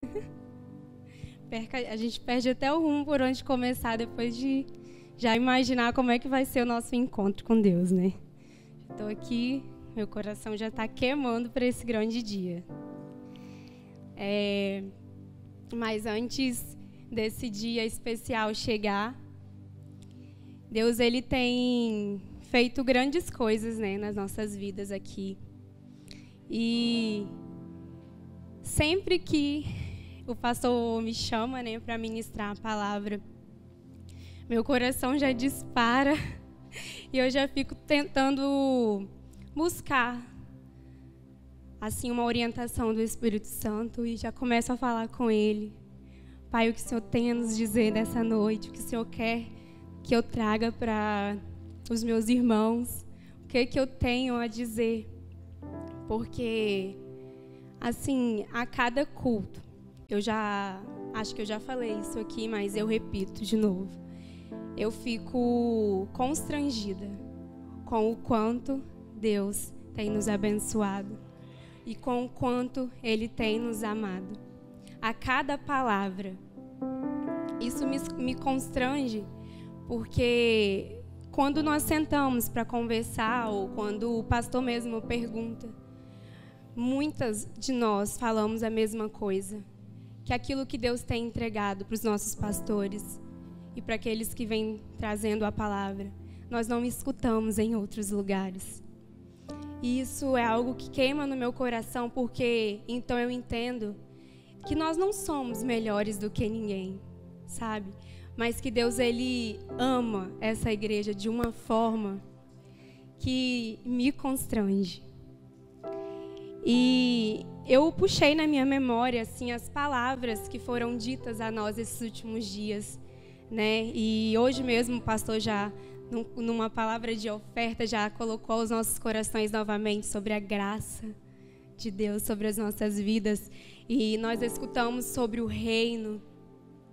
A gente perde até o rumo por onde começar depois de já imaginar como é que vai ser o nosso encontro com Deus, né? Estou aqui, meu coração já está queimando para esse grande dia. Mas antes desse dia especial chegar, Deus ele tem feito grandes coisas, né, nas nossas vidas aqui. E sempre que o pastor me chama, né, para ministrar a palavra, meu coração já dispara e eu já fico tentando buscar assim uma orientação do Espírito Santo e já começo a falar com Ele. Pai, o que o Senhor tem a nos dizer nessa noite? O que o Senhor quer que eu traga para os meus irmãos? O que eu tenho a dizer? Porque, assim, a cada culto, acho que eu já falei isso aqui, mas eu repito de novo. Eu fico constrangida com o quanto Deus tem nos abençoado e com o quanto Ele tem nos amado. A cada palavra, isso me constrange, porque quando nós sentamos para conversar ou quando o pastor mesmo pergunta, muitas de nós falamos a mesma coisa, que aquilo que Deus tem entregado para os nossos pastores e para aqueles que vêm trazendo a palavra, nós não escutamos em outros lugares. E isso é algo que queima no meu coração, porque então eu entendo que nós não somos melhores do que ninguém, sabe? Mas que Deus, Ele ama essa igreja de uma forma que me constrange. E eu puxei na minha memória assim, as palavras que foram ditas a nós esses últimos dias, né? E hoje mesmo o pastor já, numa palavra de oferta, já colocou os nossos corações novamente sobre a graça de Deus, sobre as nossas vidas. E nós escutamos sobre o reino.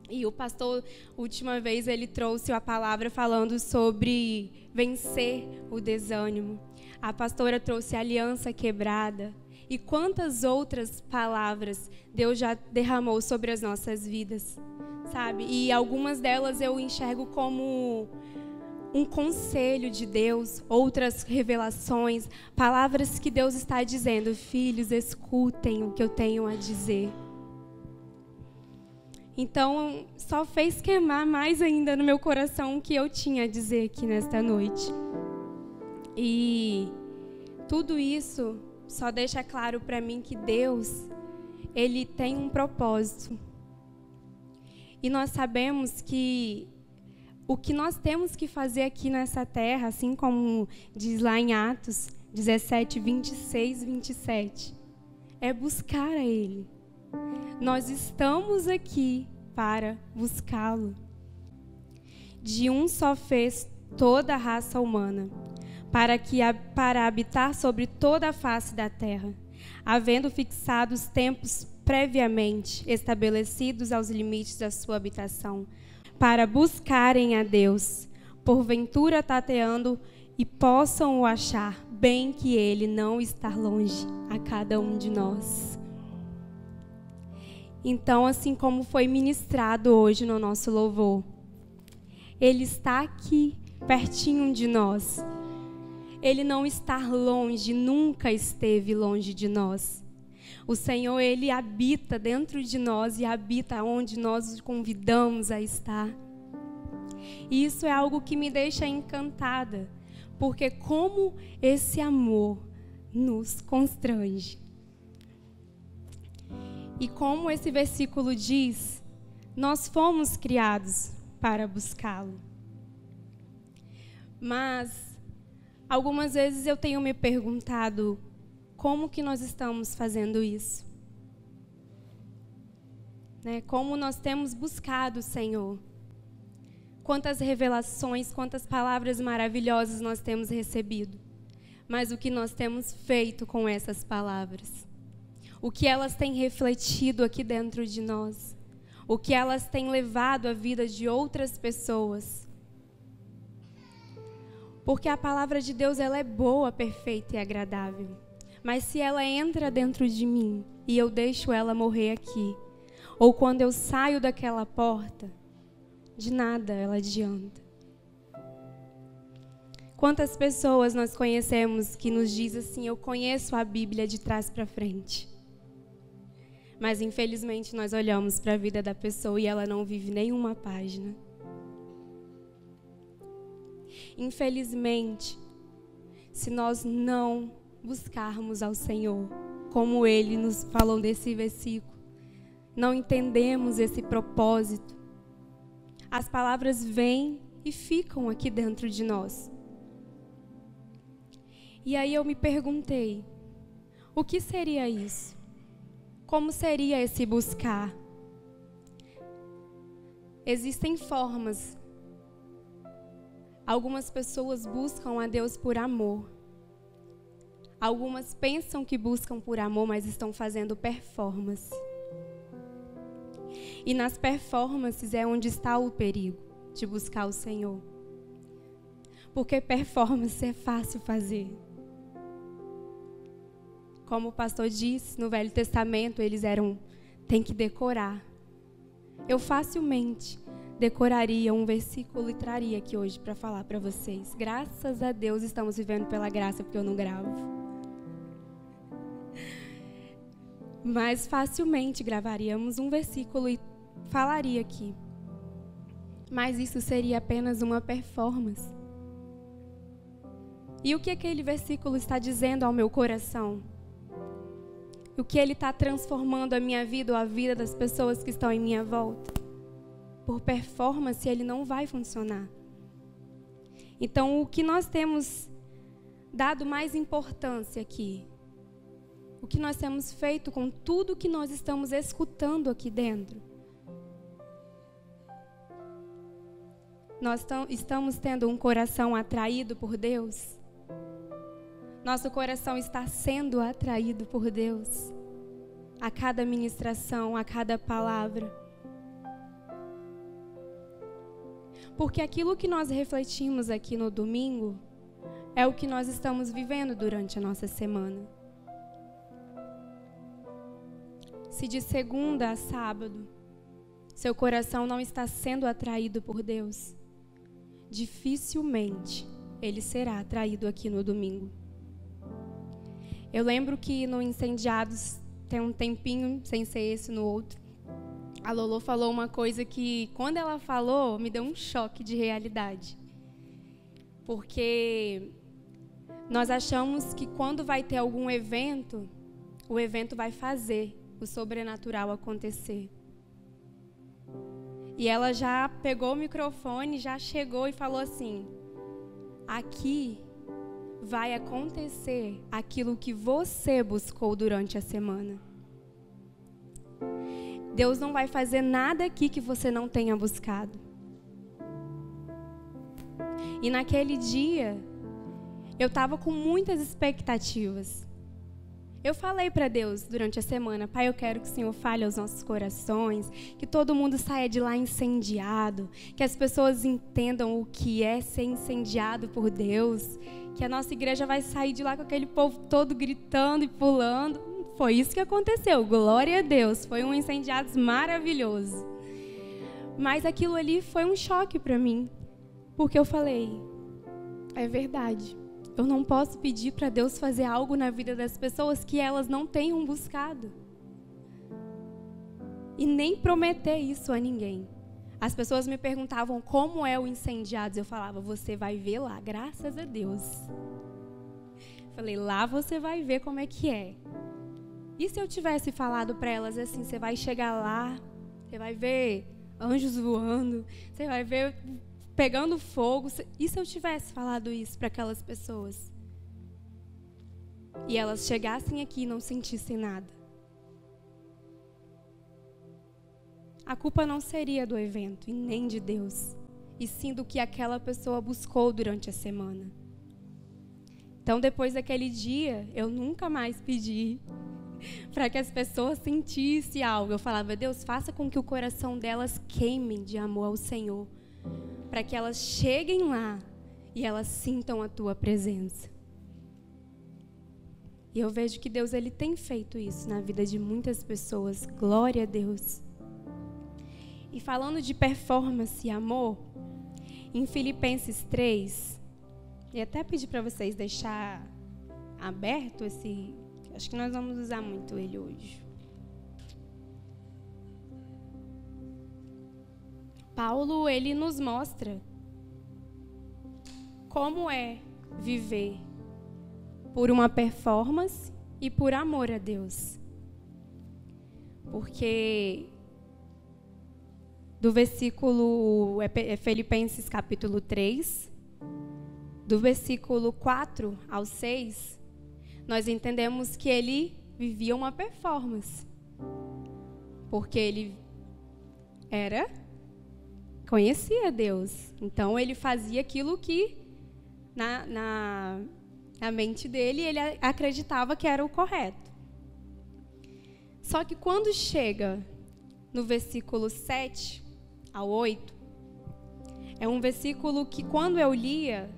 E o pastor, última vez, ele trouxe a palavra falando sobre vencer o desânimo. A pastora trouxe a aliança quebrada. E quantas outras palavras Deus já derramou sobre as nossas vidas, sabe? E algumas delas eu enxergo como um conselho de Deus, outras revelações, palavras que Deus está dizendo: filhos, escutem o que eu tenho a dizer. Então, só fez queimar mais ainda no meu coração o que eu tinha a dizer aqui nesta noite. E tudo isso só deixa claro para mim que Deus, Ele tem um propósito. E nós sabemos que o que nós temos que fazer aqui nessa terra, assim como diz lá em Atos 17, 26, 27, é buscar a Ele. Nós estamos aqui para buscá-lo. De um só fez toda a raça humana, para habitar sobre toda a face da terra, havendo fixado os tempos previamente estabelecidos aos limites da sua habitação, para buscarem a Deus, porventura tateando e possam o achar, bem que Ele não está longe a cada um de nós. Então, assim como foi ministrado hoje no nosso louvor, Ele está aqui, pertinho de nós. Ele não está longe, nunca esteve longe de nós. O Senhor, Ele habita dentro de nós e habita onde nós o convidamos a estar. E isso é algo que me deixa encantada, porque como esse amor nos constrange. E como esse versículo diz, nós fomos criados para buscá-lo. Mas algumas vezes eu tenho me perguntado como que nós estamos fazendo isso? Né? Como nós temos buscado o Senhor? Quantas revelações, quantas palavras maravilhosas nós temos recebido? Mas o que nós temos feito com essas palavras? O que elas têm refletido aqui dentro de nós? O que elas têm levado à vida de outras pessoas? Porque a palavra de Deus, ela é boa, perfeita e agradável. Mas se ela entra dentro de mim e eu deixo ela morrer aqui, ou quando eu saio daquela porta, de nada ela adianta. Quantas pessoas nós conhecemos que nos diz assim, eu conheço a Bíblia de trás para frente. Mas infelizmente nós olhamos para a vida da pessoa e ela não vive nenhuma página. Infelizmente, se nós não buscarmos ao Senhor, como Ele nos falou nesse versículo, não entendemos esse propósito, as palavras vêm e ficam aqui dentro de nós. E aí eu me perguntei, o que seria isso? Como seria esse buscar? Existem formas. Algumas pessoas buscam a Deus por amor. Algumas pensam que buscam por amor, mas estão fazendo performance. E nas performances é onde está o perigo de buscar o Senhor. Porque performance é fácil fazer. Como o pastor disse, no Velho Testamento, tem que decorar. Eu facilmente decoraria um versículo e traria aqui hoje para falar para vocês. Graças a Deus estamos vivendo pela graça, porque eu não gravo. Mas facilmente gravaríamos um versículo e falaria aqui. Mas isso seria apenas uma performance. E o que aquele versículo está dizendo ao meu coração? O que ele está transformando a minha vida ou a vida das pessoas que estão em minha volta? Por performance, ele não vai funcionar. Então, o que nós temos dado mais importância aqui? O que nós temos feito com tudo que nós estamos escutando aqui dentro? Nós estamos tendo um coração atraído por Deus? Nosso coração está sendo atraído por Deus a cada ministração, a cada palavra. Porque aquilo que nós refletimos aqui no domingo é o que nós estamos vivendo durante a nossa semana. Se de segunda a sábado seu coração não está sendo atraído por Deus, dificilmente ele será atraído aqui no domingo. Eu lembro que no Incendiados, tem um tempinho, sem ser esse, no outro, a Lolo falou uma coisa que, quando ela falou, me deu um choque de realidade. Porque nós achamos que quando vai ter algum evento, o evento vai fazer o sobrenatural acontecer. E ela já pegou o microfone, já chegou e falou assim, aqui vai acontecer aquilo que você buscou durante a semana. Deus não vai fazer nada aqui que você não tenha buscado. E naquele dia, eu estava com muitas expectativas. Eu falei para Deus durante a semana, Pai, eu quero que o Senhor fale aos nossos corações, que todo mundo saia de lá incendiado, que as pessoas entendam o que é ser incendiado por Deus, que a nossa igreja vai sair de lá com aquele povo todo gritando e pulando. Foi isso que aconteceu, glória a Deus, foi um Incendiados maravilhoso. Mas aquilo ali foi um choque para mim, porque eu falei, é verdade. Eu não posso pedir para Deus fazer algo na vida das pessoas que elas não tenham buscado. E nem prometer isso a ninguém. As pessoas me perguntavam como é o Incendiados. Eu falava, você vai ver lá, graças a Deus. Falei, lá você vai ver como é que é. E se eu tivesse falado para elas assim, você vai chegar lá, você vai ver anjos voando, você vai ver pegando fogo. E se eu tivesse falado isso para aquelas pessoas? E elas chegassem aqui e não sentissem nada? A culpa não seria do evento e nem de Deus, e sim do que aquela pessoa buscou durante a semana. Então, depois daquele dia, eu nunca mais pedi para que as pessoas sentissem algo. Eu falava, Deus, faça com que o coração delas queime de amor ao Senhor, para que elas cheguem lá e elas sintam a tua presença. E eu vejo que Deus ele tem feito isso na vida de muitas pessoas. Glória a Deus. E falando de performance e amor, em Filipenses 3, e até pedi para vocês deixar aberto esse... Acho que nós vamos usar muito ele hoje. Paulo, ele nos mostra como é viver por uma performance e por amor a Deus. Porque do versículo, Filipenses capítulo 3, do versículo 4 ao 6, nós entendemos que ele vivia uma performance. Porque ele conhecia Deus. Então, ele fazia aquilo que, na mente dele, ele acreditava que era o correto. Só que quando chega no versículo 7 ao 8, é um versículo que, quando eu lia,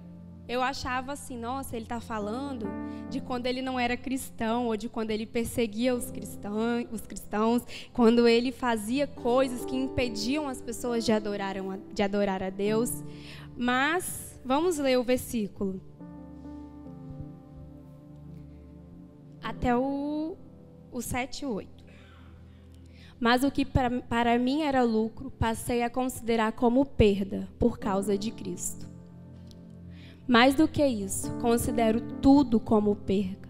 eu achava assim, nossa, ele está falando de quando ele não era cristão, ou de quando ele perseguia os cristãos, quando ele fazia coisas que impediam as pessoas de adorar a Deus. Mas, vamos ler o versículo. Até o 7 e 8. Mas o que para mim era lucro, passei a considerar como perda por causa de Cristo. Mais do que isso, considero tudo como perda,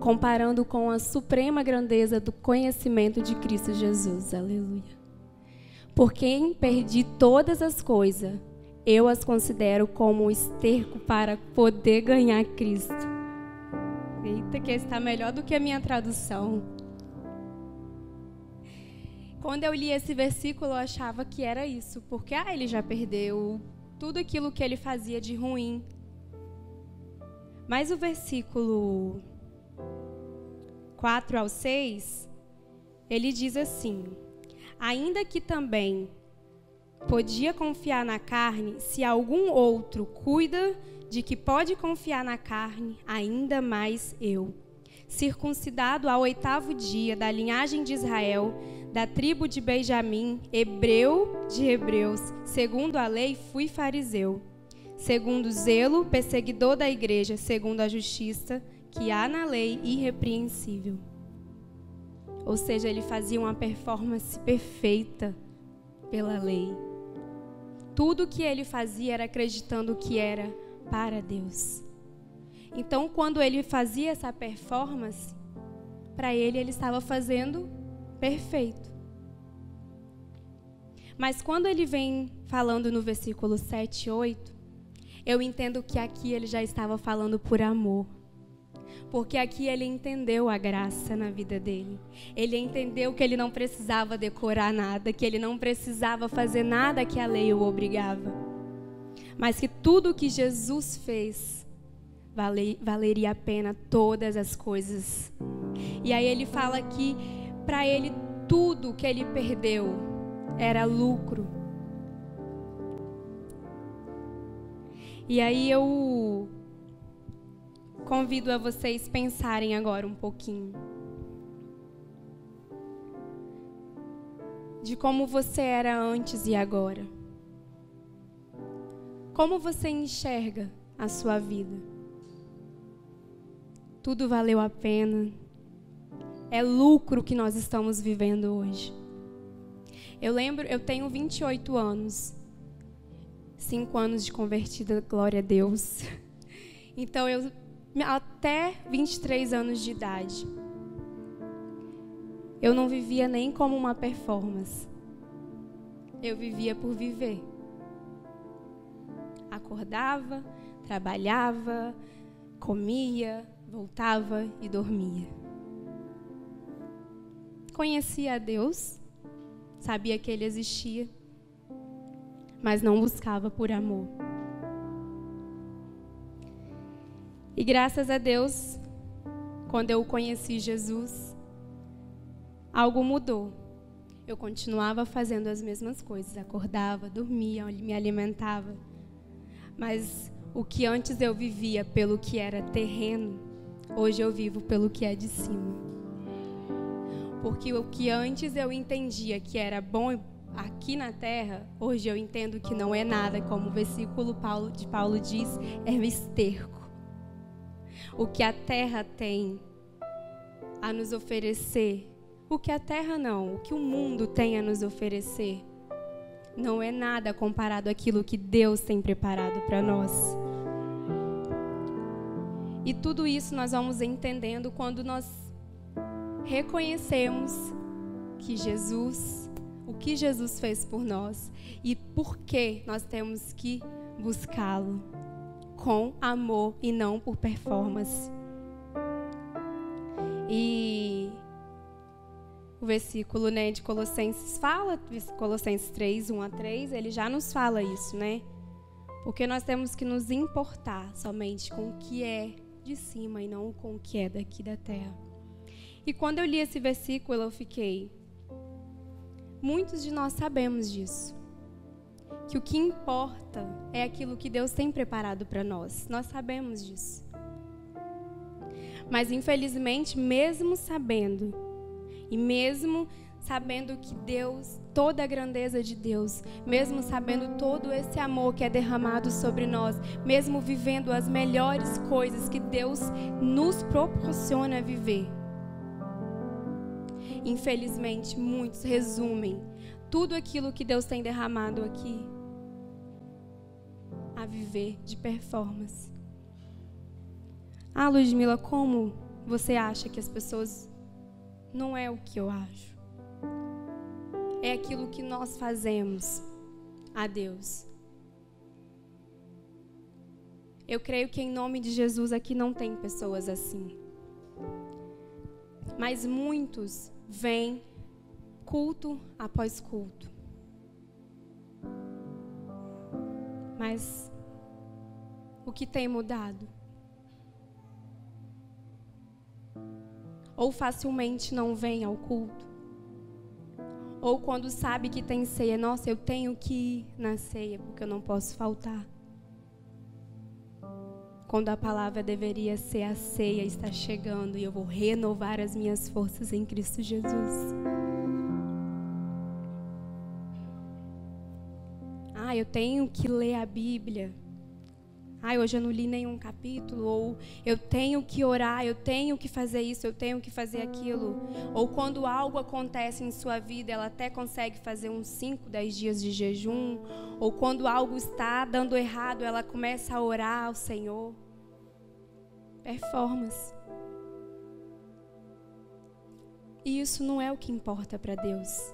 comparando com a suprema grandeza do conhecimento de Cristo Jesus. Aleluia. Por quem perdi todas as coisas, eu as considero como um esterco para poder ganhar Cristo. Eita, que está melhor do que a minha tradução. Quando eu li esse versículo, eu achava que era isso, porque ele já perdeu tudo aquilo que ele fazia de ruim. Mas o versículo 4 ao 6, ele diz assim: ainda que também podia confiar na carne, se algum outro cuida de que pode confiar na carne, ainda mais eu. Circuncidado ao 8º dia, da linhagem de Israel, da tribo de Benjamim, hebreu de hebreus, segundo a lei fui fariseu, segundo o zelo, perseguidor da igreja, segundo a justiça que há na lei, irrepreensível. Ou seja, ele fazia uma performance perfeita pela lei. Tudo que ele fazia era acreditando que era para Deus. Então, quando ele fazia essa performance, para ele estava fazendo perfeito. Mas quando ele vem falando no versículo 7 e 8, eu entendo que aqui ele já estava falando por amor. Porque aqui ele entendeu a graça na vida dele. Ele entendeu que ele não precisava decorar nada, que ele não precisava fazer nada que a lei o obrigava. Mas que tudo que Jesus fez valeria a pena todas as coisas. E aí ele fala que para ele tudo que ele perdeu era lucro. E aí eu convido a vocês pensarem agora um pouquinho de como você era antes e agora. Como você enxerga a sua vida? Tudo valeu a pena? É lucro que nós estamos vivendo hoje. Eu tenho 28 anos. 5 anos de convertida, glória a Deus. Então, até 23 anos de idade, eu não vivia nem como uma performance. Eu vivia por viver. Acordava, trabalhava, comia, voltava e dormia. Conhecia a Deus, sabia que Ele existia, mas não buscava por amor. E graças a Deus, quando eu conheci Jesus, algo mudou. Eu continuava fazendo as mesmas coisas, acordava, dormia, me alimentava. Mas o que antes eu vivia pelo que era terreno, hoje eu vivo pelo que é de cima. Porque o que antes eu entendia que era bom aqui na terra, hoje eu entendo que não é nada, como o versículo de Paulo diz, é o esterco. O que a terra tem a nos oferecer, o que a terra não, o que o mundo tem a nos oferecer, não é nada comparado àquilo que Deus tem preparado para nós. E tudo isso nós vamos entendendo quando nós reconhecemos que Jesus, o que Jesus fez por nós e por que nós temos que buscá-lo com amor e não por performance. E o versículo, né, de Colossenses fala, Colossenses 3, 1-3, ele já nos fala isso, né? Porque nós temos que nos importar somente com o que é de cima e não com o que é daqui da terra. E quando eu li esse versículo, eu fiquei... Muitos de nós sabemos disso. Que o que importa é aquilo que Deus tem preparado para nós. Nós sabemos disso. Mas, infelizmente, mesmo sabendo, e mesmo sabendo que Deus, toda a grandeza de Deus, mesmo sabendo todo esse amor que é derramado sobre nós, mesmo vivendo as melhores coisas que Deus nos proporciona viver, infelizmente, muitos resumem tudo aquilo que Deus tem derramado aqui a viver de performance. Ah, Ludmila, como você acha que as pessoas... Não é o que eu acho. É aquilo que nós fazemos a Deus. Eu creio que em nome de Jesus aqui não tem pessoas assim. Mas muitos vêm culto após culto. Mas o que tem mudado? Ou facilmente não vem ao culto, ou quando sabe que tem ceia, nossa, eu tenho que ir na ceia, porque eu não posso faltar. Quando a palavra deveria ser a ceia está chegando e eu vou renovar as minhas forças em Cristo Jesus. Ah, eu tenho que ler a Bíblia. Ai, hoje eu não li nenhum capítulo, ou eu tenho que orar, eu tenho que fazer isso, eu tenho que fazer aquilo. Ou quando algo acontece em sua vida, ela até consegue fazer uns 5, 10 dias de jejum. Ou quando algo está dando errado, ela começa a orar ao Senhor. Performance. E isso não é o que importa para Deus.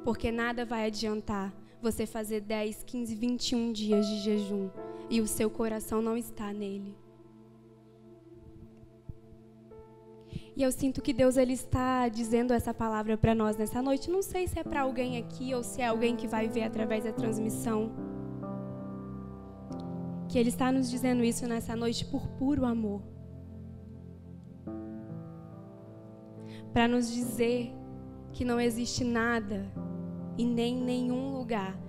Porque nada vai adiantar você fazer 10, 15, 21 dias de jejum e o seu coração não está nele. E eu sinto que Deus ele está dizendo essa palavra para nós nessa noite. Não sei se é para alguém aqui ou se é alguém que vai ver através da transmissão. Que Ele está nos dizendo isso nessa noite por puro amor. Para nos dizer que não existe nada e nem nenhum lugar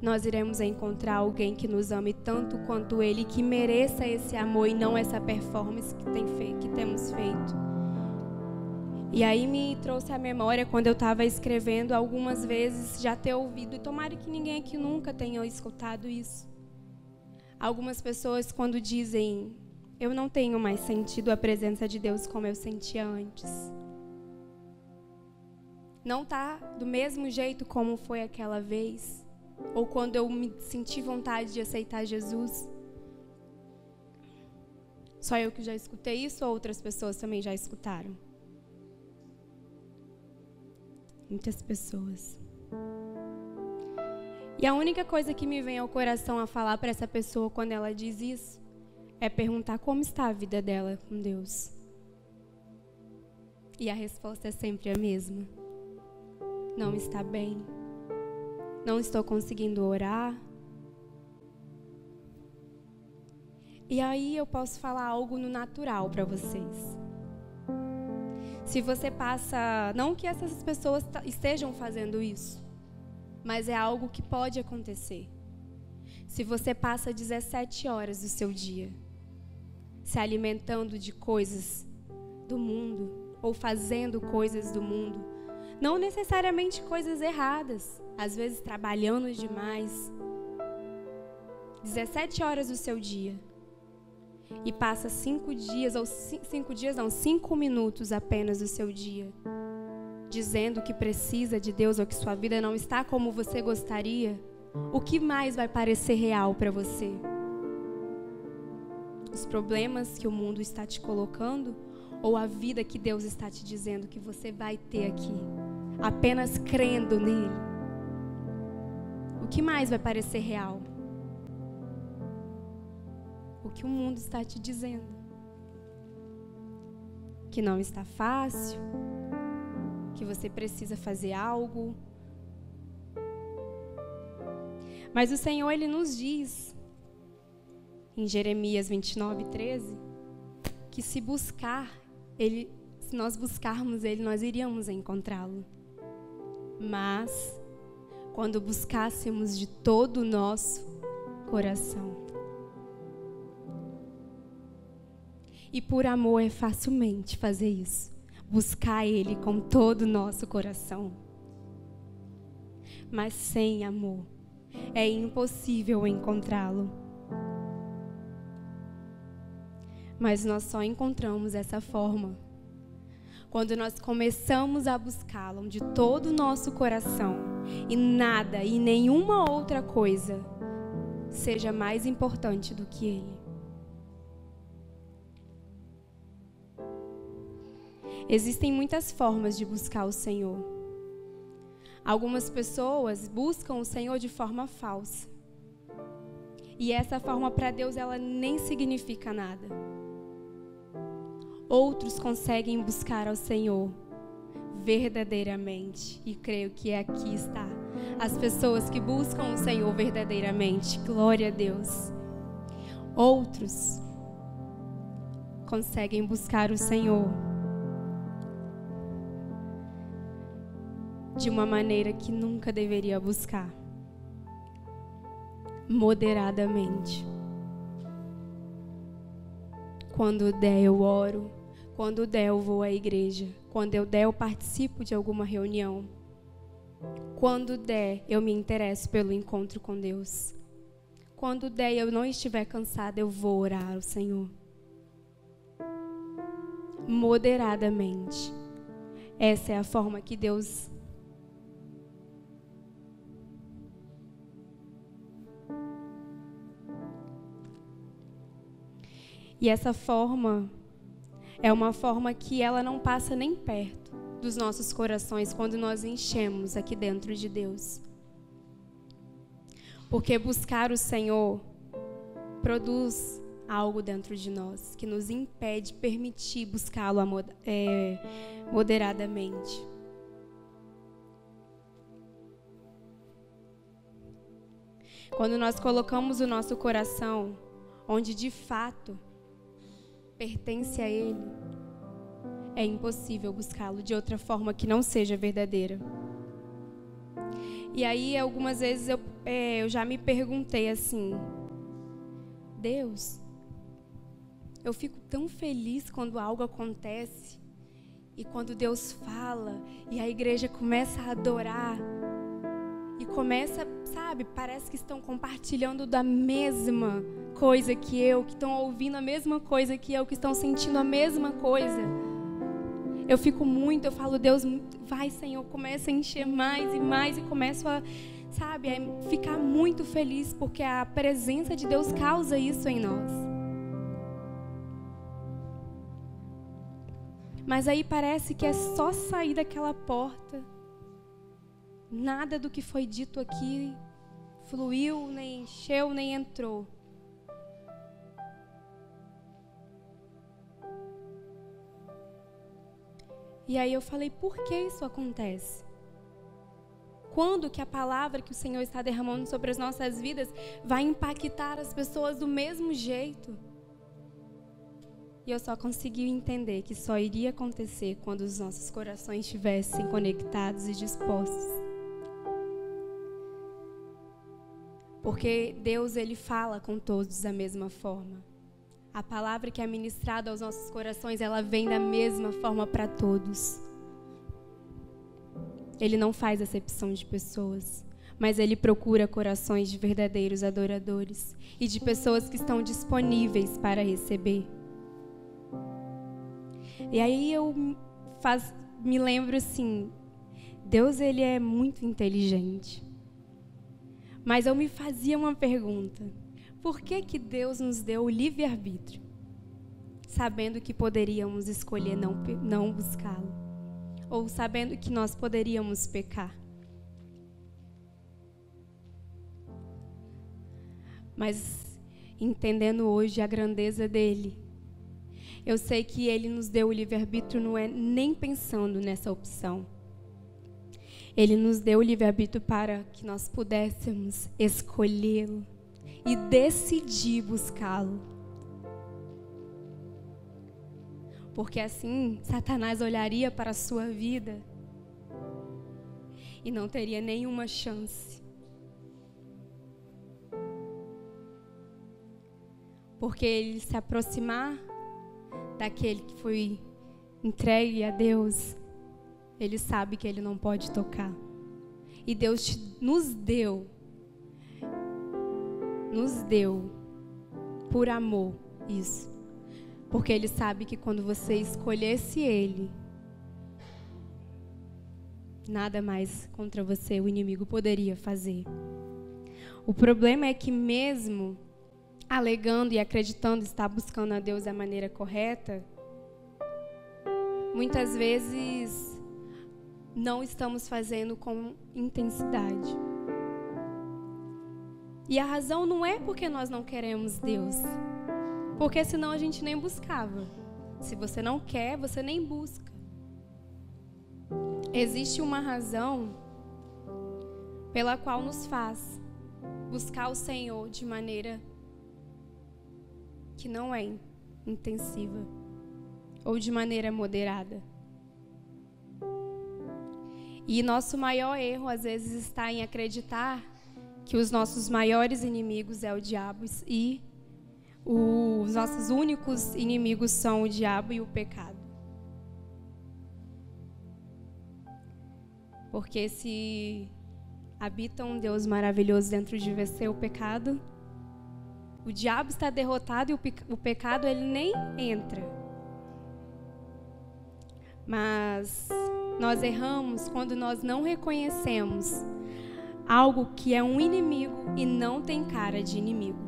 nós iremos encontrar alguém que nos ame tanto quanto Ele, que mereça esse amor e não essa performance que temos feito. E aí me trouxe à memória, quando eu estava escrevendo, algumas vezes já ter ouvido, e tomara que ninguém aqui nunca tenha escutado isso. Algumas pessoas quando dizem, eu não tenho mais sentido a presença de Deus como eu sentia antes. Não está do mesmo jeito como foi aquela vez. Ou quando eu me senti vontade de aceitar Jesus. Só eu que já escutei isso ou outras pessoas também já escutaram? Muitas pessoas. E a única coisa que me vem ao coração a falar para essa pessoa quando ela diz isso é perguntar como está a vida dela com Deus. E a resposta é sempre a mesma. Não está bem. Não estou conseguindo orar. E aí eu posso falar algo no natural para vocês. Se você passa... Não que essas pessoas estejam fazendo isso, mas é algo que pode acontecer. Se você passa 17 horas do seu dia se alimentando de coisas do mundo ou fazendo coisas do mundo, Não necessariamente coisas erradas, às vezes trabalhando demais. 17 horas do seu dia. E passa 5 minutos apenas do seu dia, dizendo que precisa de Deus ou que sua vida não está como você gostaria. O que mais vai parecer real para você? Os problemas que o mundo está te colocando ou a vida que Deus está te dizendo que você vai ter aqui, apenas crendo nele? O que mais vai parecer real? O que o mundo está te dizendo? Que não está fácil, que você precisa fazer algo. Mas o Senhor, Ele nos diz, em Jeremias 29:13, que se nós buscarmos Ele, nós iríamos encontrá-lo. Mas, quando buscássemos de todo o nosso coração. E por amor é facilmente fazer isso. Buscar Ele com todo o nosso coração. Mas sem amor é impossível encontrá-lo. Mas nós só encontramos essa forma quando nós começamos a buscá-lo de todo o nosso coração e nada e nenhuma outra coisa seja mais importante do que Ele. Existem muitas formas de buscar o Senhor. Algumas pessoas buscam o Senhor de forma falsa. E essa forma para Deus, ela nem significa nada. Outros conseguem buscar ao Senhor verdadeiramente. E creio que aqui está. As pessoas que buscam o Senhor verdadeiramente. Glória a Deus. Outros conseguem buscar o Senhor de uma maneira que nunca deveria buscar. Moderadamente. Quando der, eu oro. Quando der, eu vou à igreja. Quando eu der, eu participo de alguma reunião. Quando der, eu me interesso pelo encontro com Deus. Quando der e eu não estiver cansada, eu vou orar ao Senhor. Moderadamente. Essa é a forma que Deus E essa forma é uma forma que ela não passa nem perto dos nossos corações quando nós enchemos aqui dentro de Deus. Porque buscar o Senhor produz algo dentro de nós que nos impede de permitir buscá-lo moderadamente. Quando nós colocamos o nosso coração onde de fato pertence a Ele, é impossível buscá-lo de outra forma que não seja verdadeira. E aí, algumas vezes eu já me perguntei assim: Deus, eu fico tão feliz quando algo acontece e quando Deus fala e a igreja começa a adorar e começa, sabe, parece que estão compartilhando da mesma coisa que eu, que estão ouvindo a mesma coisa que eu, que estão sentindo a mesma coisa. Eu falo, Deus, vai, Senhor, começa a encher mais e mais, e começo a, sabe, a ficar muito feliz, porque a presença de Deus causa isso em nós. Mas aí parece que é só sair daquela porta, nada do que foi dito aqui fluiu, nem encheu, nem entrou. E aí eu falei, por que isso acontece? Quando que a palavra que o Senhor está derramando sobre as nossas vidas vai impactar as pessoas do mesmo jeito? E eu só consegui entender que só iria acontecer quando os nossos corações estivessem conectados e dispostos. Porque Deus, Ele fala com todos da mesma forma. A palavra que é ministrada aos nossos corações, ela vem da mesma forma para todos. Ele não faz acepção de pessoas, mas Ele procura corações de verdadeiros adoradores e de pessoas que estão disponíveis para receber. E aí eu me lembro assim, Deus, Ele é muito inteligente. Mas eu me fazia uma pergunta: por que Deus nos deu o livre-arbítrio, sabendo que poderíamos escolher não buscá-lo, ou sabendo que nós poderíamos pecar? Mas entendendo hoje a grandeza dele, eu sei que ele nos deu o livre-arbítrio não é nem pensando nessa opção. Ele nos deu o livre-arbítrio para que nós pudéssemos escolhê-lo e decidir buscá-lo. Porque assim, Satanás olharia para a sua vida e não teria nenhuma chance. Porque ele se aproximar daquele que foi entregue a Deus, ele sabe que ele não pode tocar. E Deus nos deu por amor isso. Porque ele sabe que quando você escolhesse ele, nada mais contra você o inimigo poderia fazer. O problema é que mesmo alegando e acreditando estar buscando a Deus da maneira correta, muitas vezes não estamos fazendo com intensidade. E a razão não é porque nós não queremos Deus, porque senão a gente nem buscava. Se você não quer, você nem busca. Existe uma razão pela qual nos faz buscar o Senhor de maneira que não é intensiva ou de maneira moderada. E nosso maior erro, às vezes, está em acreditar que os nossos maiores inimigos é o diabo e os nossos únicos inimigos são o diabo e o pecado. Porque se habita um Deus maravilhoso dentro de você, o pecado, o diabo está derrotado e o pecado ele nem entra. Mas nós erramos quando nós não reconhecemos algo que é um inimigo e não tem cara de inimigo.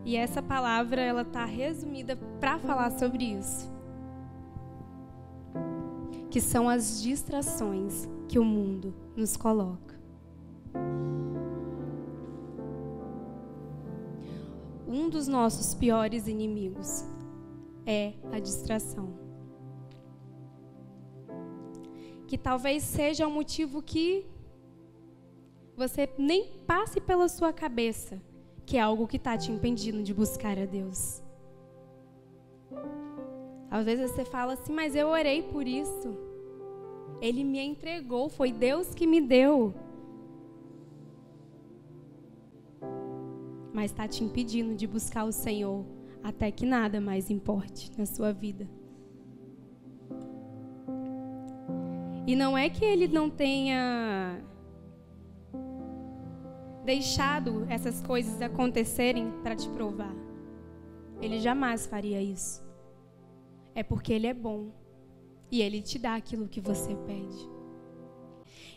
E essa palavra ela está resumida para falar sobre isso, que são as distrações que o mundo nos coloca. Um dos nossos piores inimigos é a distração. Que talvez seja um motivo que você nem passe pela sua cabeça, que é algo que está te impedindo de buscar a Deus. Às vezes você fala assim, mas eu orei por isso. Ele me entregou, foi Deus que me deu. Mas está te impedindo de buscar o Senhor até que nada mais importe na sua vida. E não é que ele não tenha deixado essas coisas acontecerem para te provar. Ele jamais faria isso. É porque ele é bom e ele te dá aquilo que você pede.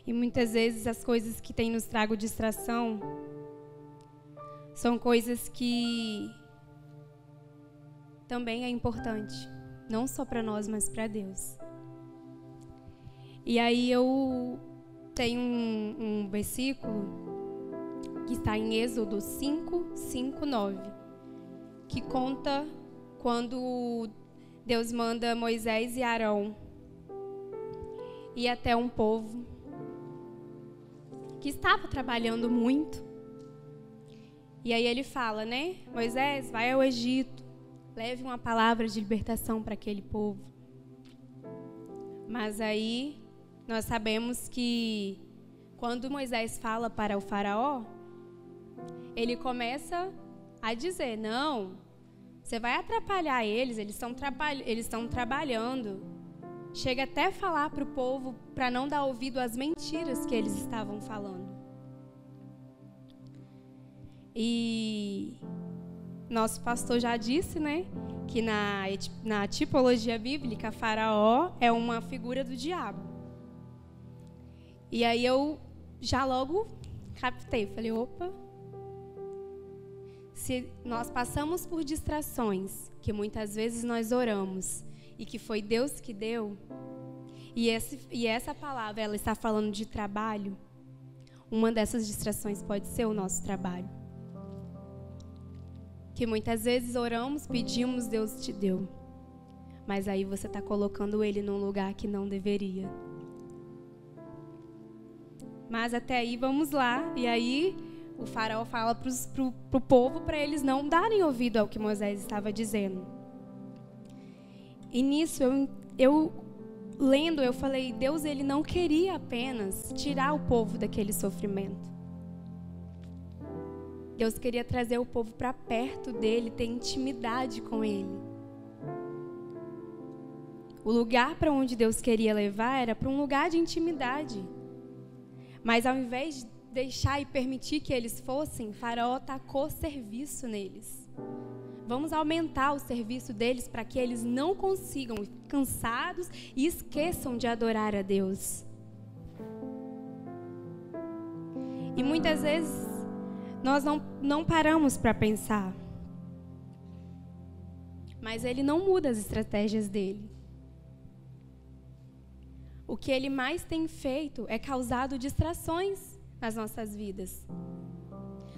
E muitas vezes as coisas que têm nos trago distração são coisas que também é importante, não só para nós, mas para Deus. E aí eu tenho um versículo que está em Êxodo 5:9, que conta quando Deus manda Moisés e Arão ir até um povo que estava trabalhando muito. E aí ele fala, né? Moisés, vai ao Egito, leve uma palavra de libertação para aquele povo. Mas aí nós sabemos que quando Moisés fala para o faraó, ele começa a dizer, não, você vai atrapalhar eles estão trabalhando. Chega até a falar para o povo para não dar ouvido às mentiras que eles estavam falando. E nosso pastor já disse, né, que na tipologia bíblica, Faraó é uma figura do diabo. E aí eu já logo captei, falei, opa, se nós passamos por distrações, que muitas vezes nós oramos, e que foi Deus que deu, e essa palavra ela está falando de trabalho, uma dessas distrações pode ser o nosso trabalho. Que muitas vezes oramos, pedimos, Deus te deu. Mas aí você está colocando ele num lugar que não deveria. Mas até aí vamos lá. E aí o faraó fala pro povo para eles não darem ouvido ao que Moisés estava dizendo. E nisso eu lendo, eu falei, Deus ele não queria apenas tirar o povo daquele sofrimento. Deus queria trazer o povo para perto dele, ter intimidade com ele. O lugar para onde Deus queria levar era para um lugar de intimidade. Mas ao invés de deixar e permitir que eles fossem, Faraó tacou serviço neles. Vamos aumentar o serviço deles para que eles não consigam, cansados, e esqueçam de adorar a Deus. E muitas vezes nós não paramos para pensar. Mas ele não muda as estratégias dele. O que ele mais tem feito é causado distrações nas nossas vidas,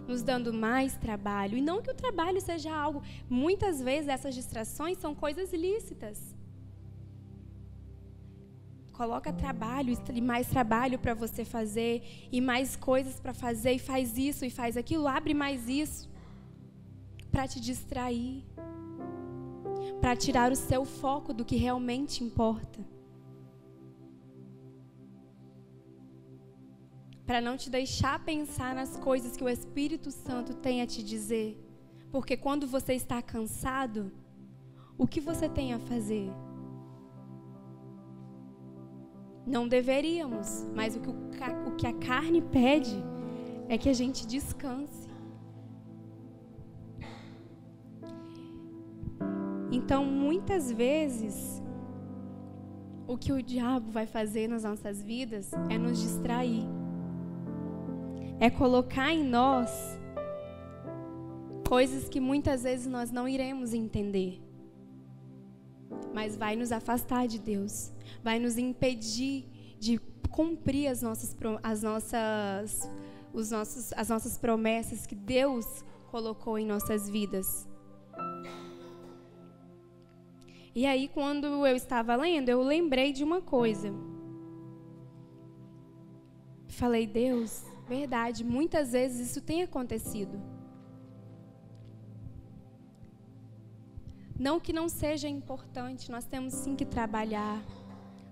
nos dando mais trabalho. E não que o trabalho seja algo... Muitas vezes essas distrações são coisas lícitas. Coloca trabalho e mais trabalho para você fazer, e mais coisas para fazer, e faz isso e faz aquilo, abre mais isso, para te distrair, para tirar o seu foco do que realmente importa. Para não te deixar pensar nas coisas que o Espírito Santo tem a te dizer. Porque quando você está cansado, o que você tem a fazer? Não deveríamos, mas o que a carne pede é que a gente descanse. Então, muitas vezes, o que o diabo vai fazer nas nossas vidas é nos distrair. É colocar em nós coisas que muitas vezes nós não iremos entender. Mas vai nos afastar de Deus. Vai nos impedir de cumprir as nossas promessas que Deus colocou em nossas vidas. E aí, quando eu estava lendo, eu lembrei de uma coisa. Falei, Deus, verdade, muitas vezes isso tem acontecido. Não que não seja importante, nós temos sim que trabalhar,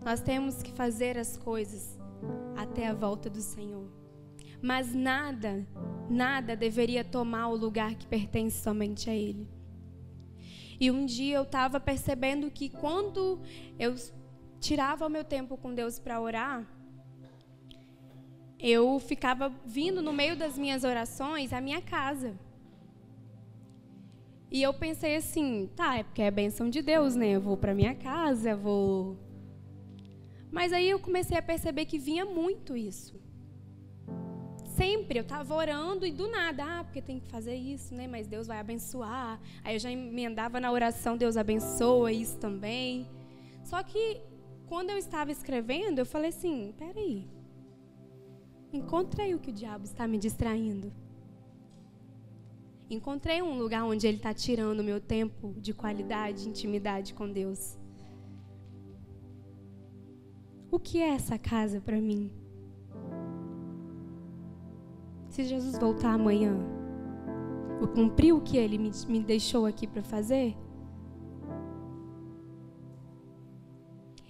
nós temos que fazer as coisas até a volta do Senhor. Mas nada deveria tomar o lugar que pertence somente a Ele. E um dia eu estava percebendo que quando eu tirava o meu tempo com Deus para orar, eu ficava vindo no meio das minhas orações à minha casa. E eu pensei assim, tá, é porque é a bênção de Deus, né? Eu vou para minha casa, vou... Mas aí eu comecei a perceber que vinha muito isso. Sempre eu estava orando e do nada, porque tem que fazer isso, né? Mas Deus vai abençoar. Aí eu já emendava na oração, Deus abençoa isso também. Só que quando eu estava escrevendo, eu falei assim, peraí. Encontrei o que o diabo está me distraindo. Encontrei um lugar onde ele está tirando o meu tempo de qualidade, intimidade com Deus. O que é essa casa para mim? Se Jesus voltar amanhã, eu cumpri o que Ele me deixou aqui para fazer?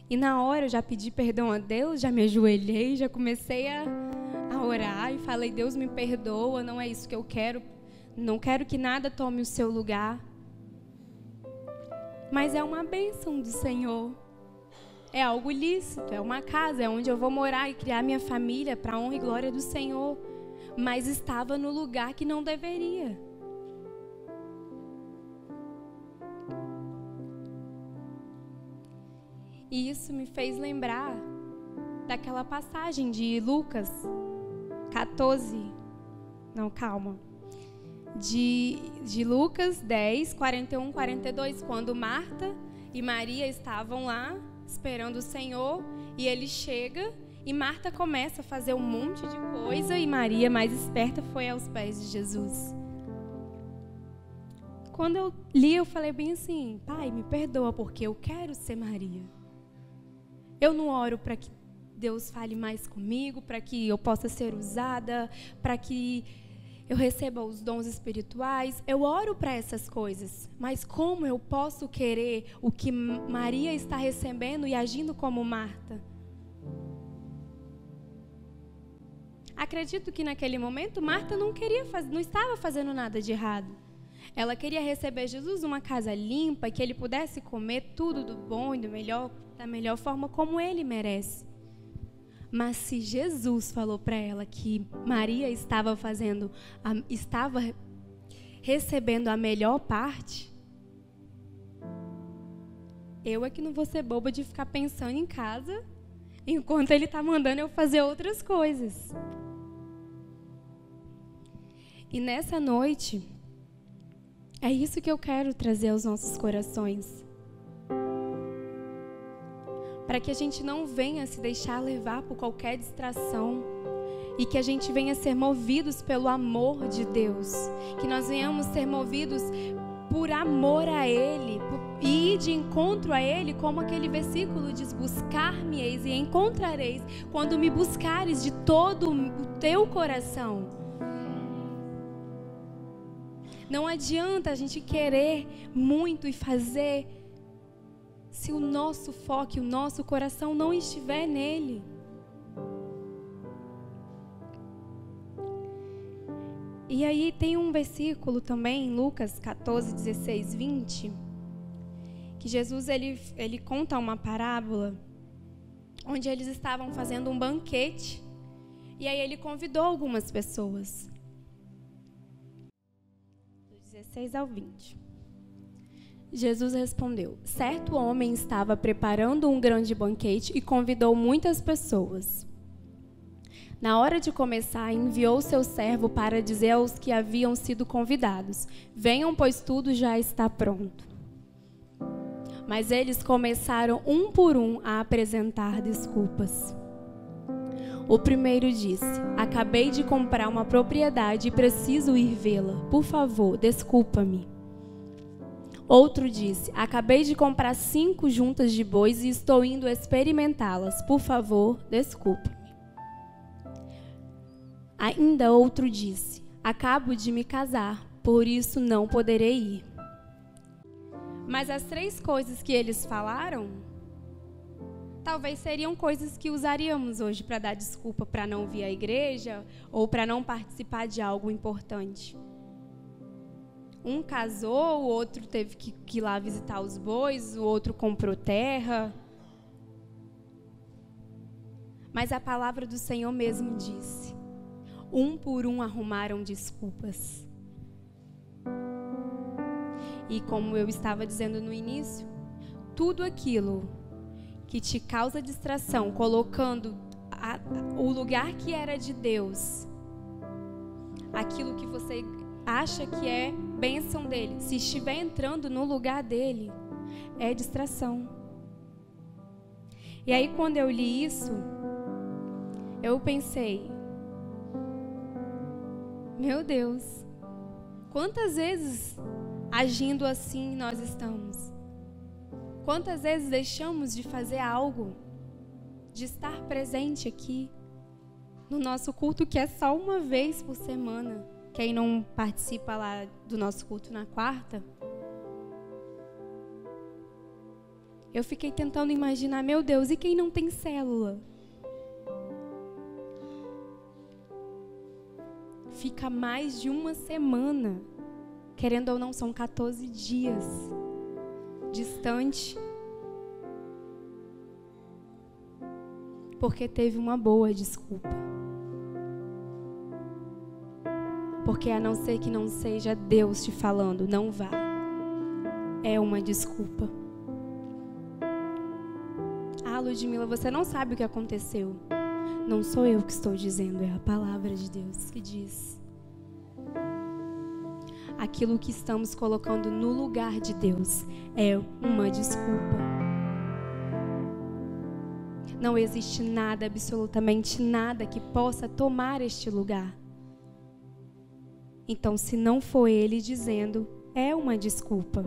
E na hora eu já pedi perdão a Deus, já me ajoelhei, já comecei a orar e falei, Deus me perdoa, não é isso que eu quero. Não quero que nada tome o seu lugar. Mas é uma bênção do Senhor. é algo lícito, é uma casa, é onde eu vou morar e criar minha família para a honra e glória do Senhor. Mas estava no lugar que não deveria. E isso me fez lembrar daquela passagem de Lucas 14. Não, calma. De Lucas 10, 41, 42, quando Marta e Maria estavam lá esperando o Senhor, e ele chega e Marta começa a fazer um monte de coisa e Maria, mais esperta, foi aos pés de Jesus. Quando eu li, eu falei bem assim: Pai, me perdoa, porque eu quero ser Maria. Eu não oro para que Deus fale mais comigo, para que eu possa ser usada, para que eu receba os dons espirituais. Eu oro para essas coisas. Mas como eu posso querer o que Maria está recebendo e agindo como Marta? Acredito que naquele momento Marta não estava fazendo nada de errado. Ela queria receber Jesus numa casa limpa, que ele pudesse comer tudo do bom e do melhor, da melhor forma como ele merece. Mas se Jesus falou para ela que Maria estava recebendo a melhor parte, eu é que não vou ser boba de ficar pensando em casa enquanto ele está mandando eu fazer outras coisas. E nessa noite, é isso que eu quero trazer aos nossos corações. Para que a gente não venha se deixar levar por qualquer distração e que a gente venha ser movidos pelo amor de Deus, que nós venhamos ser movidos por amor a Ele e ir de encontro a Ele, como aquele versículo diz: buscar-me-eis e encontrareis quando me buscares de todo o teu coração. Não adianta a gente querer muito e fazer se o nosso foco, o nosso coração não estiver nele. E aí tem um versículo também, Lucas 14, 16, 20, que Jesus ele conta uma parábola onde eles estavam fazendo um banquete e aí ele convidou algumas pessoas. Do 16 ao 20. Jesus respondeu: certo homem estava preparando um grande banquete e convidou muitas pessoas. Na hora de começar, enviou seu servo para dizer aos que haviam sido convidados: venham, pois tudo já está pronto. Mas eles começaram um por um a apresentar desculpas. O primeiro disse: acabei de comprar uma propriedade e preciso ir vê-la. Por favor, desculpa-me. Outro disse: acabei de comprar 5 juntas de bois e estou indo experimentá-las. Por favor, desculpe-me. Ainda outro disse: acabo de me casar, por isso não poderei ir. Mas as 3 coisas que eles falaram, talvez seriam coisas que usaríamos hoje para dar desculpa para não vir à igreja ou para não participar de algo importante. Um casou, o outro teve que ir lá visitar os bois, o outro comprou terra. Mas a palavra do Senhor mesmo disse: um por um arrumaram desculpas. E como eu estava dizendo no início, tudo aquilo que te causa distração, colocando o lugar que era de Deus, aquilo que você acha que é bênção dele, se estiver entrando no lugar dele, é distração. E aí quando eu li isso, eu pensei: meu Deus, quantas vezes agindo assim nós estamos? Quantas vezes deixamos de fazer algo, de estar presente aqui no nosso culto, que é só uma vez por semana? Quem não participa lá do nosso culto na quarta, eu fiquei tentando imaginar: meu Deus, e quem não tem célula? Fica mais de uma semana, querendo ou não, são 14 dias distante. porque teve uma boa desculpa. Porque a não ser que não seja Deus te falando, não vá. É uma desculpa. Ah, Ludmila, você não sabe o que aconteceu. Não sou eu que estou dizendo, é a palavra de Deus que diz. Aquilo que estamos colocando no lugar de Deus é uma desculpa. Não existe nada, absolutamente nada, que possa tomar este lugar. Então, se não for Ele dizendo, é uma desculpa.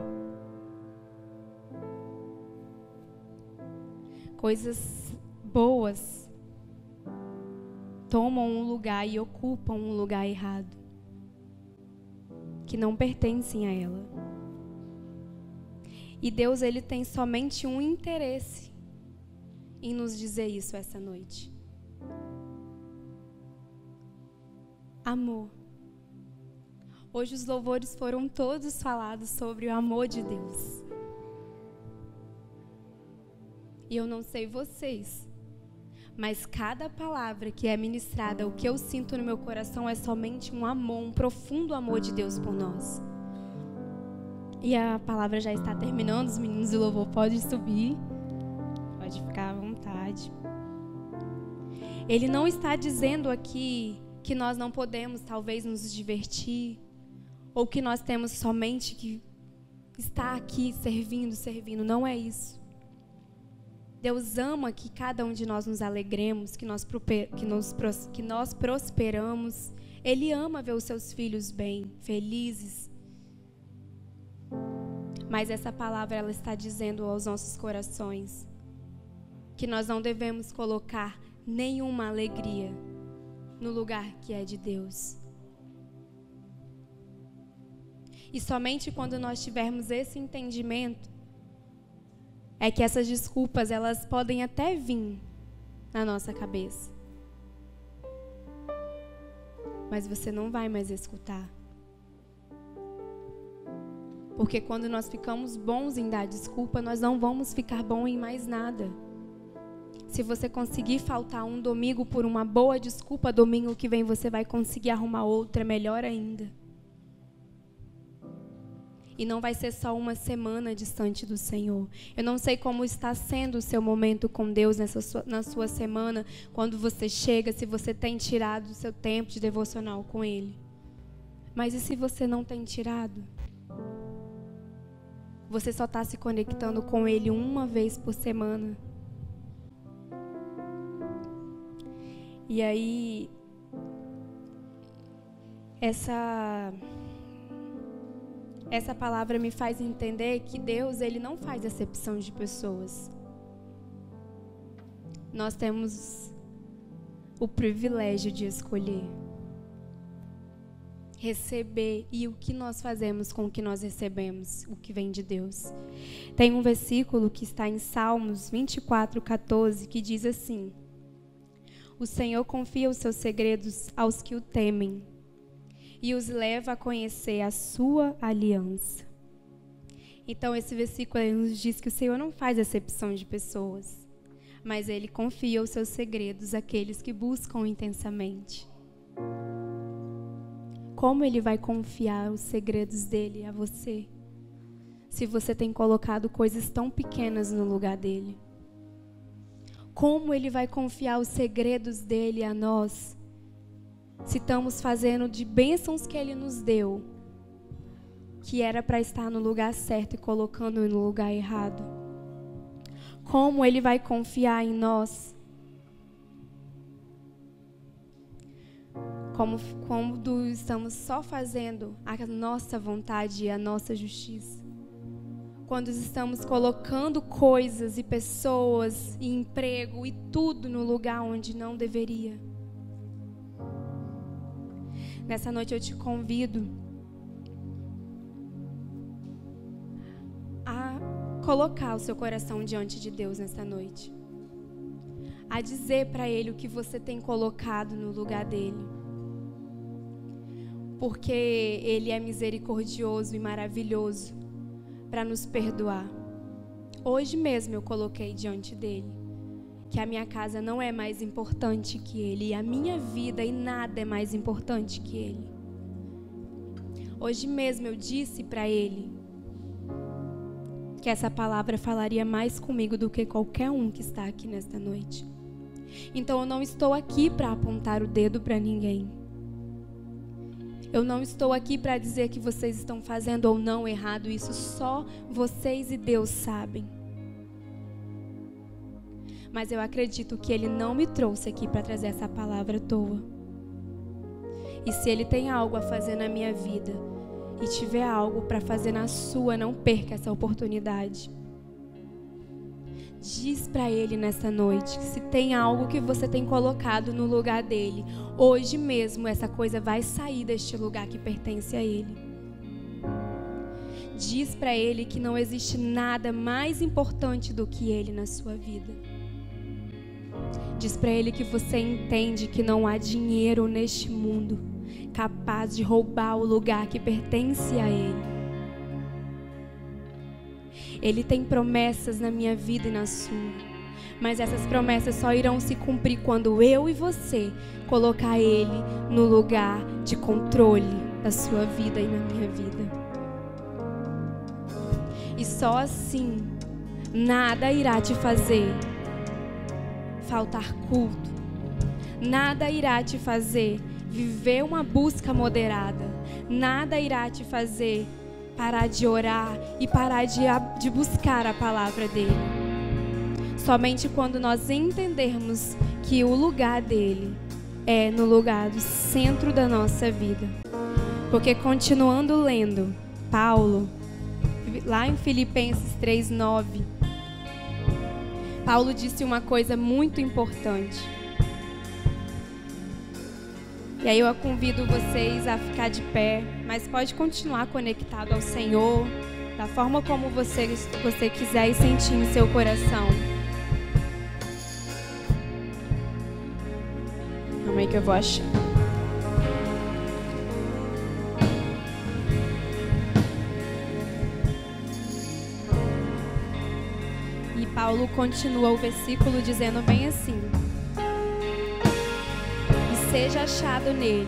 Coisas boas tomam um lugar e ocupam um lugar errado, que não pertencem a ela. E Deus, Ele tem somente um interesse em nos dizer isso essa noite. Amor. Hoje os louvores foram todos falados sobre o amor de Deus. E eu não sei vocês, mas cada palavra que é ministrada, o que eu sinto no meu coração é somente um amor, um profundo amor de Deus por nós. E a palavra já está terminando, os meninos do louvor podem subir, pode ficar à vontade. Ele não está dizendo aqui que nós não podemos talvez nos divertir, ou que nós temos somente que estar aqui servindo, não é isso. Deus ama que cada um de nós nos alegremos, que nós prosperamos. Ele ama ver os seus filhos bem, felizes. Mas essa palavra, ela está dizendo aos nossos corações que nós não devemos colocar nenhuma alegria no lugar que é de Deus. E somente quando nós tivermos esse entendimento, é que essas desculpas, elas podem até vir na nossa cabeça. Mas você não vai mais escutar. Porque quando nós ficamos bons em dar desculpa, nós não vamos ficar bons em mais nada. Se você conseguir faltar um domingo por uma boa desculpa, domingo que vem você vai conseguir arrumar outra, melhor ainda. E não vai ser só uma semana distante do Senhor. Eu não sei como está sendo o seu momento com Deus na sua semana, quando você chega, se você tem tirado o seu tempo de devocional com Ele. Mas e se você não tem tirado? Você só está se conectando com Ele uma vez por semana. E aí, essa palavra me faz entender que Deus, Ele não faz acepção de pessoas. Nós temos o privilégio de escolher, receber, e o que nós fazemos com o que nós recebemos, o que vem de Deus. Tem um versículo que está em Salmos 24:14, que diz assim: o Senhor confia os seus segredos aos que o temem e os leva a conhecer a sua aliança. Então esse versículo nos diz que o Senhor não faz acepção de pessoas, mas Ele confia os seus segredos àqueles que buscam intensamente. Como Ele vai confiar os segredos dEle a você, se você tem colocado coisas tão pequenas no lugar dEle? Como Ele vai confiar os segredos dEle a nós, se estamos fazendo de bênçãos que Ele nos deu, que era para estar no lugar certo e colocando no lugar errado? Como Ele vai confiar em nós? Quando estamos só fazendo a nossa vontade e a nossa justiça? Quando estamos colocando coisas e pessoas e emprego e tudo no lugar onde não deveria? Nessa noite eu te convido a colocar o seu coração diante de Deus nessa noite. A dizer para Ele o que você tem colocado no lugar dEle. Porque Ele é misericordioso e maravilhoso para nos perdoar. Hoje mesmo eu coloquei diante dEle. que a minha casa não é mais importante que Ele, e a minha vida e nada é mais importante que Ele. Hoje mesmo eu disse para Ele que essa palavra falaria mais comigo do que qualquer um que está aqui nesta noite. Então eu não estou aqui para apontar o dedo para ninguém. Eu não estou aqui para dizer que vocês estão fazendo ou não errado. Isso só vocês e Deus sabem. Mas eu acredito que Ele não me trouxe aqui para trazer essa palavra à toa. E se Ele tem algo a fazer na minha vida e tiver algo para fazer na sua, não perca essa oportunidade. Diz para Ele nessa noite que se tem algo que você tem colocado no lugar dele, hoje mesmo essa coisa vai sair deste lugar que pertence a Ele. Diz para Ele que não existe nada mais importante do que Ele na sua vida. Diz para Ele que você entende que não há dinheiro neste mundo capaz de roubar o lugar que pertence a Ele. Ele tem promessas na minha vida e na sua, mas essas promessas só irão se cumprir quando eu e você colocar Ele no lugar de controle da sua vida e na minha vida. E só assim, nada irá te fazer faltar culto, nada irá te fazer viver uma busca moderada, nada irá te fazer parar de orar e parar de buscar a palavra dele. Somente quando nós entendermos que o lugar dele é no lugar do centro da nossa vida. Porque continuando lendo, Paulo, lá em Filipenses 3:9, Paulo disse uma coisa muito importante. E aí eu convido vocês a ficar de pé, mas pode continuar conectado ao Senhor, da forma como você quiser e sentir em seu coração. Calma aí que eu vou achar. E Paulo continua o versículo dizendo bem assim: e seja achado nele,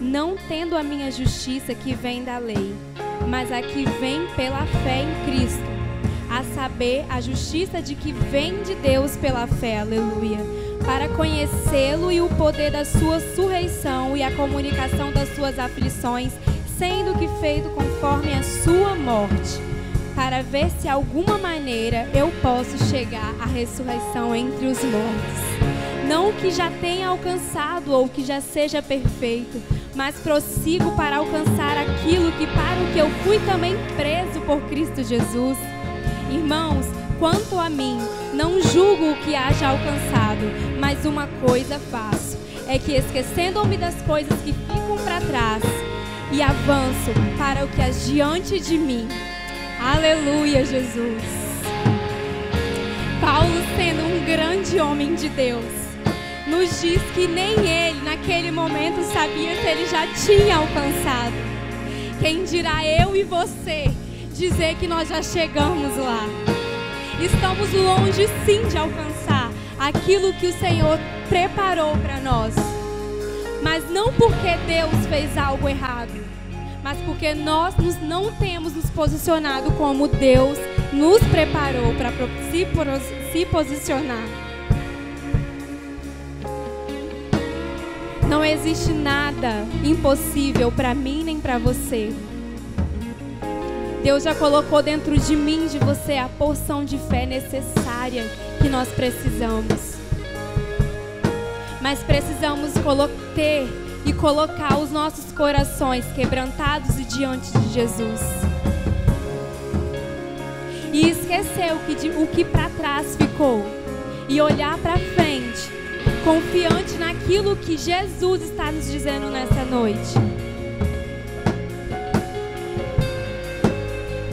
não tendo a minha justiça que vem da lei, mas a que vem pela fé em Cristo, a saber, a justiça de que vem de Deus pela fé, aleluia, para conhecê-lo e o poder da sua ressurreição e a comunicação das suas aflições, sendo que feito conforme a sua morte, para ver se alguma maneira eu posso chegar à ressurreição entre os mortos. Não que já tenha alcançado ou que já seja perfeito, mas prossigo para alcançar aquilo que para o que eu fui também preso por Cristo Jesus. Irmãos, quanto a mim, não julgo o que haja alcançado, mas uma coisa faço, é que esquecendo-me das coisas que ficam para trás e avanço para o que há diante de mim. Aleluia, Jesus. Paulo, sendo um grande homem de Deus, nos diz que nem ele, naquele momento, sabia se ele já tinha alcançado. Quem dirá eu e você dizer que nós já chegamos lá? Estamos longe sim de alcançar aquilo que o Senhor preparou para nós. Mas não porque Deus fez algo errado, mas porque nós não temos nos posicionado como Deus nos preparou para se posicionar. Não existe nada impossível para mim nem para você. Deus já colocou dentro de mim e de você a porção de fé necessária que nós precisamos. Mas precisamos ter e colocar os nossos corações quebrantados e diante de Jesus. E esquecer o que para trás ficou e olhar para frente, confiante naquilo que Jesus está nos dizendo nessa noite.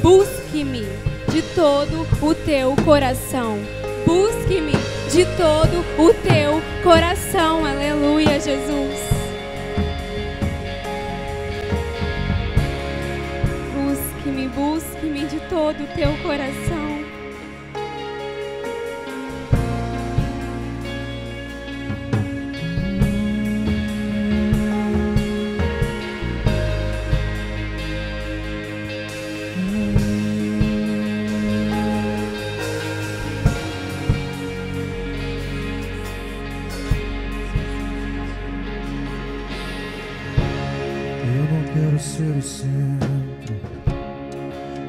Busque-me de todo o teu coração. Busque-me de todo o teu coração. Aleluia, Jesus. Busque-me de todo o teu coração. quero ser o centro,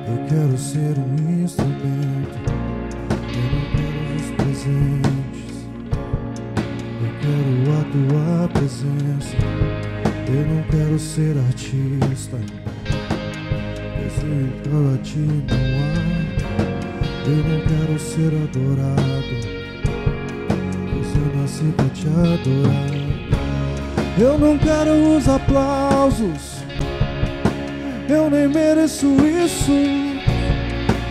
eu quero ser um instrumento. Eu não quero os presentes, eu quero a tua presença. Eu não quero ser artista, pois igual a ti não há. Eu não quero ser adorado, pois eu nasci pra te adorar. Eu não quero os aplausos, eu nem mereço isso.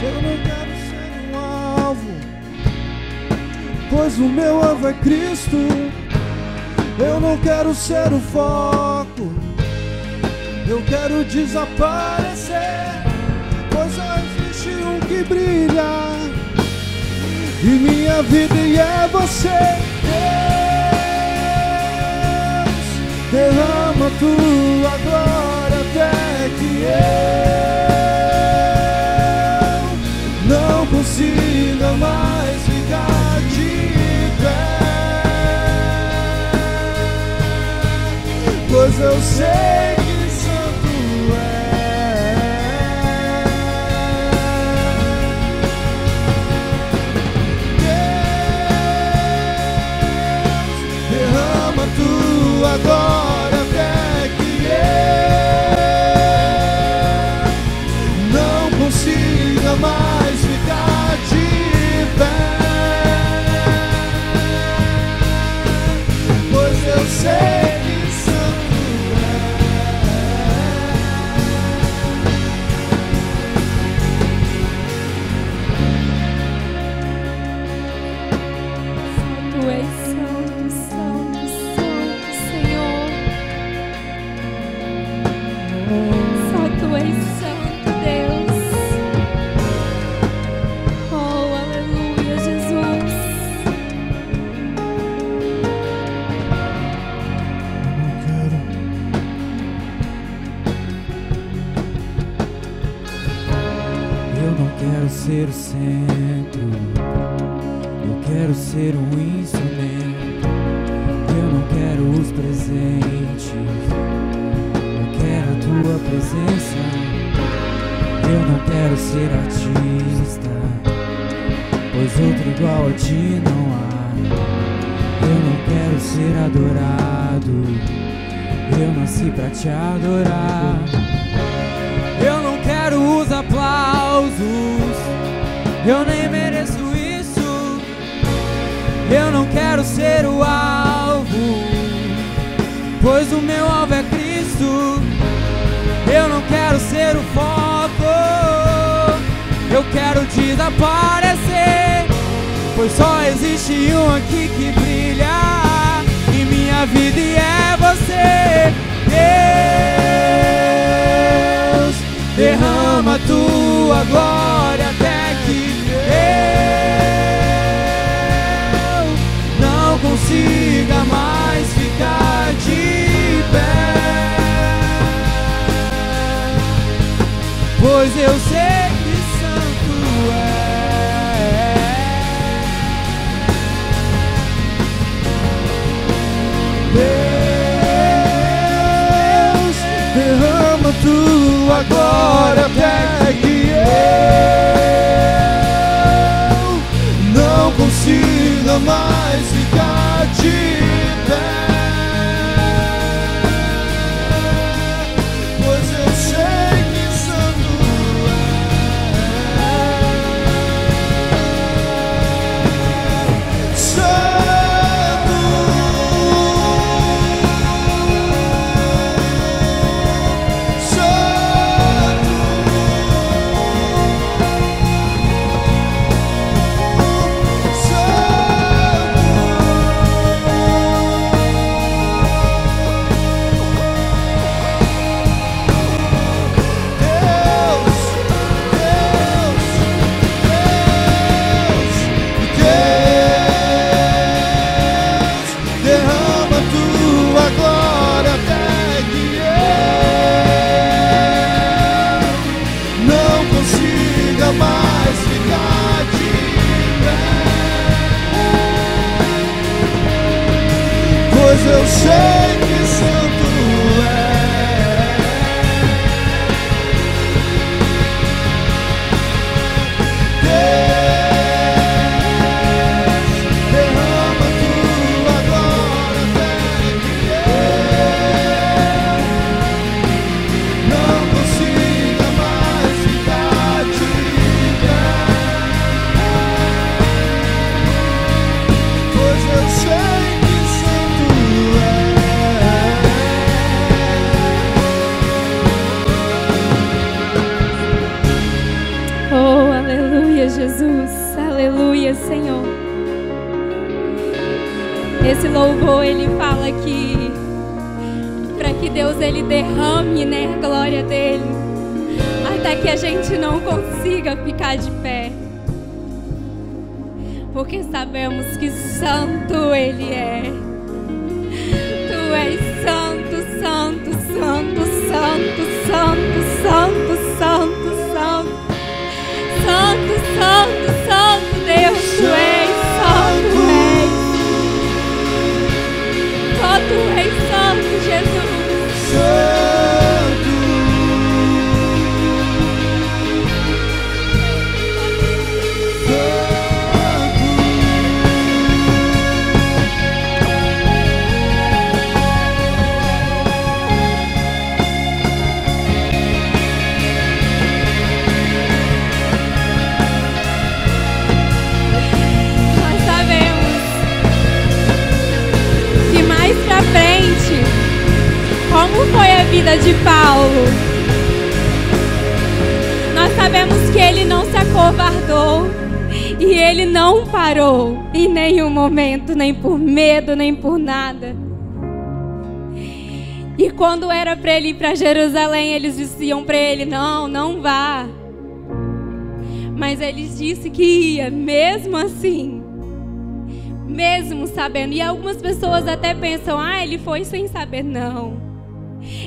Eu não quero ser um alvo, pois o meu alvo é Cristo. Eu não quero ser o foco, eu quero desaparecer, pois só existe um que brilha, e minha vida é você. Derrama tua glória até que eu não consiga mais ficar de pé, pois eu sei que santo é. Deus, derrama tua glória até que eu não consiga mais ficar de pé, pois eu sei que santo é. Tu és santo, santo, santo, Senhor. Só tu és santo, Deus. Oh, aleluia, Jesus. Eu não quero ser o centro, eu quero ser um instrumento. Eu não quero os presentes, eu quero a tua presença. Eu não quero ser artista, pois outro igual a ti não há. Eu não quero ser adorado, eu nasci pra te adorar. Eu não quero os aplausos, eu nem mereço isso. Eu não quero ser o alvo, pois o meu alvo é Cristo. Eu não quero ser o foco, eu quero desaparecer, pois só existe um aqui que brilha, e minha vida é você. Deus, derrama tua glória até que eu não consiga mais ficar de pé, pois eu sei que santo é. Deus, derrama tua glória até que eu não consiga mais ficar de pé, pois eu sei que santo é. Santo, pois eu sei que santo é. Esse louvor, ele fala que para que Deus ele derrame, né, a glória dele, até que a gente não consiga ficar de pé, porque sabemos que santo ele é. Tu és santo, santo, santo, santo, santo, santo, santo, santo, santo, santo, santo, Deus, tu és santo, só tu és santo, Jesus. Como foi a vida de Paulo? Nós sabemos que ele não se acovardou e ele não parou em nenhum momento, nem por medo, nem por nada. E quando era para ele ir para Jerusalém, eles diziam para ele: não, não vá. Mas ele disse que ia, mesmo assim, mesmo sabendo. E algumas pessoas até pensam: ele foi sem saber. Não.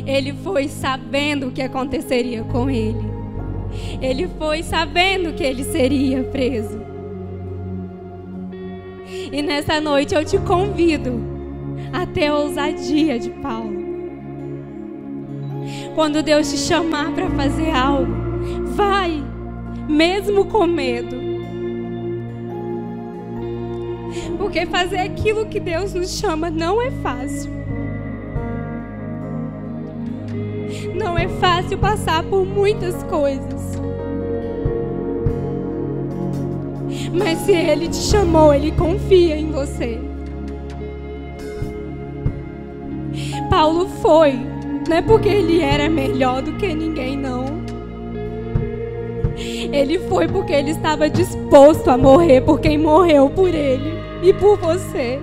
Ele foi sabendo o que aconteceria com ele. Ele foi sabendo que ele seria preso. E nessa noite eu te convido a ter a ousadia de Paulo. Quando Deus te chamar para fazer algo, vai, mesmo com medo. Porque fazer aquilo que Deus nos chama não é fácil. Não é fácil passar por muitas coisas. Mas se Ele te chamou, Ele confia em você. Paulo foi, não é porque ele era melhor do que ninguém, não. Ele foi porque ele estava disposto a morrer por quem morreu por ele e por você.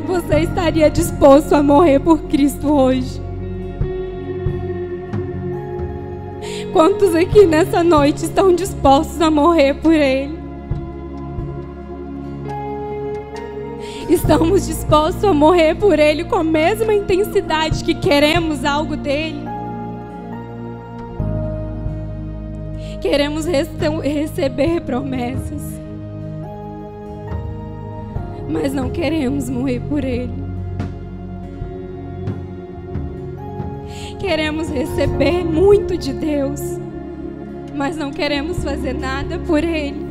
Você estaria disposto a morrer por Cristo hoje? Quantos aqui nessa noite estão dispostos a morrer por Ele? Estamos dispostos a morrer por Ele com a mesma intensidade que queremos algo dEle? Queremos receber promessas, mas não queremos morrer por Ele. Queremos receber muito de Deus, mas não queremos fazer nada por Ele.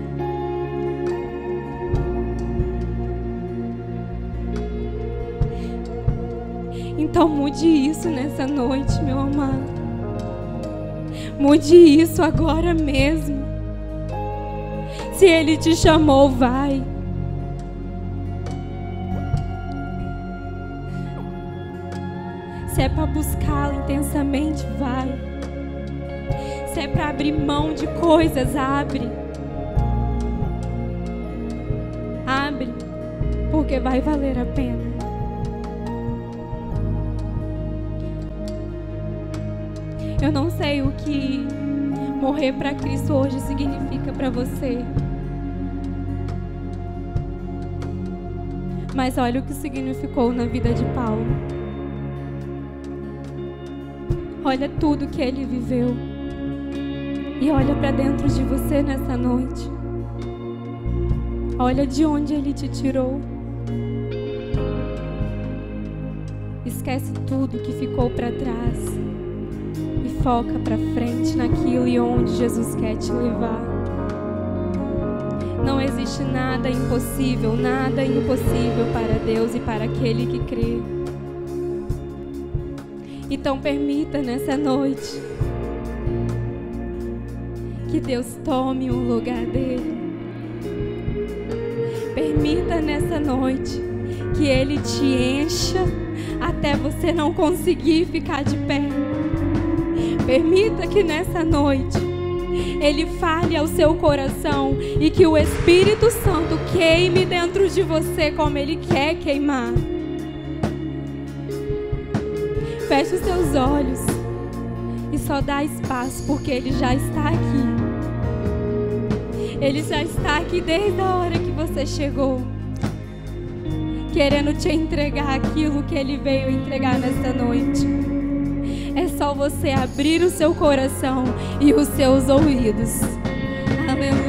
Então mude isso nessa noite, meu amado. Mude isso agora mesmo. Se Ele te chamou, vai. Se é para buscá-lo intensamente, vai. Se é para abrir mão de coisas, abre. Abre, porque vai valer a pena. Eu não sei o que morrer para Cristo hoje significa para você. Mas olha o que significou na vida de Paulo. Olha tudo que ele viveu. E olha para dentro de você nessa noite. Olha de onde Ele te tirou. Esquece tudo que ficou para trás. E foca para frente naquilo e onde Jesus quer te levar. Não existe nada impossível para Deus e para aquele que crê. Então permita nessa noite que Deus tome o lugar dele. Permita nessa noite que Ele te encha até você não conseguir ficar de pé. Permita que nessa noite Ele fale ao seu coração e que o Espírito Santo queime dentro de você como Ele quer queimar. Feche os seus olhos e só dá espaço, porque Ele já está aqui. Ele já está aqui desde a hora que você chegou, querendo te entregar aquilo que Ele veio entregar nesta noite. É só você abrir o seu coração e os seus ouvidos. Aleluia.